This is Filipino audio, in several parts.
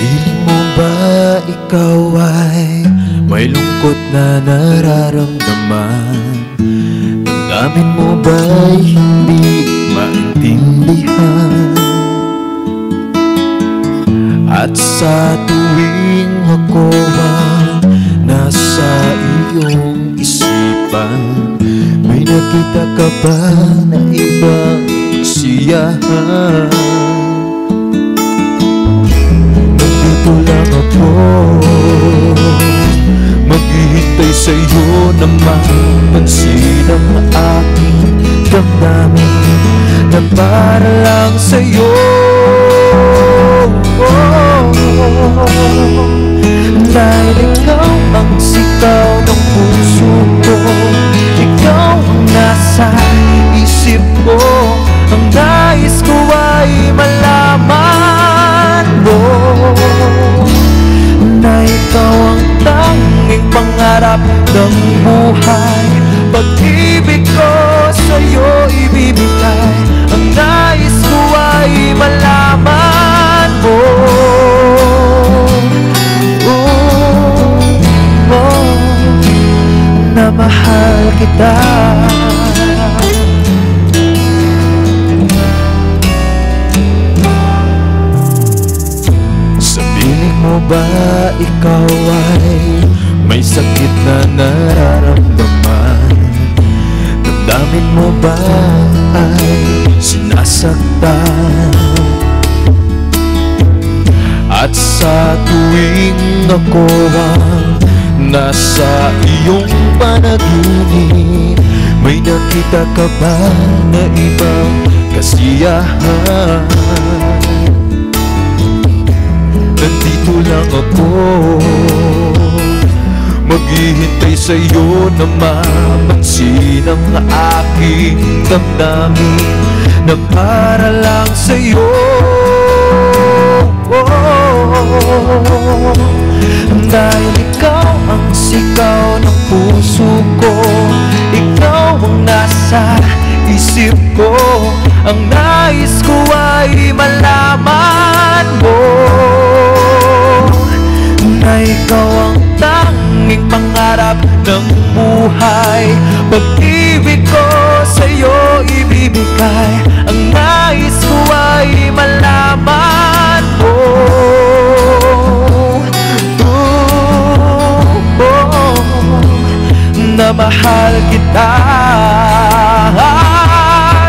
Piling mo ba ikaw ay may lungkot na nararamdaman? Damdamin mo ba'y hindi maintindihan? At sa tuwing ako ang nasa iyong isipan, may nakita ka ba na ibang kasiyahan? Nandito lang ako, maghihintay sa'yo na mapansin ang aking damdamin na para lang sa'yo. Dahil ikaw ang sigaw ng puso ko, ikaw ang nasa isip ko, ang nais ko ay malaman mo na ikaw ang tanging pangarap ng buhay. Pag-ibig ko sa'yo ibibigay, ang nais ko ay malaman mo na mahal kita. Sa piling mo ba ikaw ay may sakit na nararamdaman? Damdamin mo ba ay sinasaktan? At sa tuwing ako ang nasa iyong panaginip, may nakita ka ba na ibang kasiyahan? Nandito lang ako, maghihintay sa'yo na mapansin ang aking damdamin na para lang sa'yo. Dahil ikaw ang sigaw ng puso ko, ikaw ang nasa isip ko, ang nais ko ay malaman mo na ikaw ang tanging pangarap ng buhay. Pag-ibig ko sa'yo ibibigay, ang nais ko ay malaman mo na mahal kita.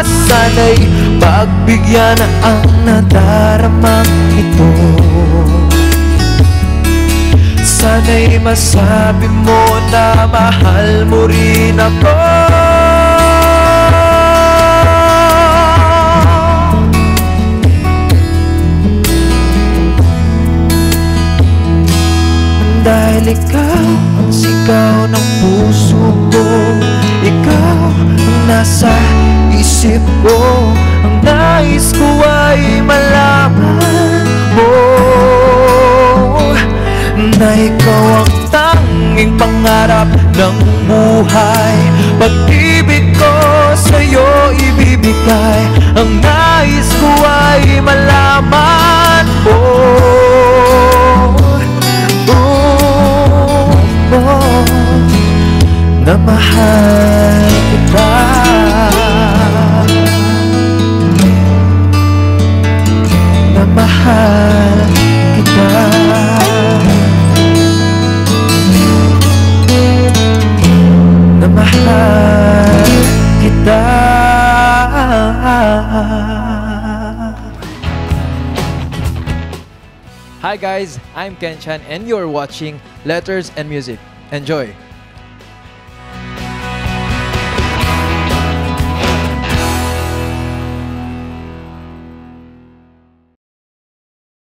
Sana'y pagbigyan ang nadaramang ito, sana'y masabi mo na mahal mo rin ako. Dahil ikaw ang sigaw ng puso ko, ikaw ang nasa isip ko, ang nais ko ay malaman mo na ikaw ang tanging pangarap ng buhay. Pag-ibig ko sa'yo ibibigay, ang nais ko ay malaman mo na mahal kita. Na mahal kita. Na mahal kita. Hi guys, I'm Kenchan and you're watching Letters and Music. Enjoy!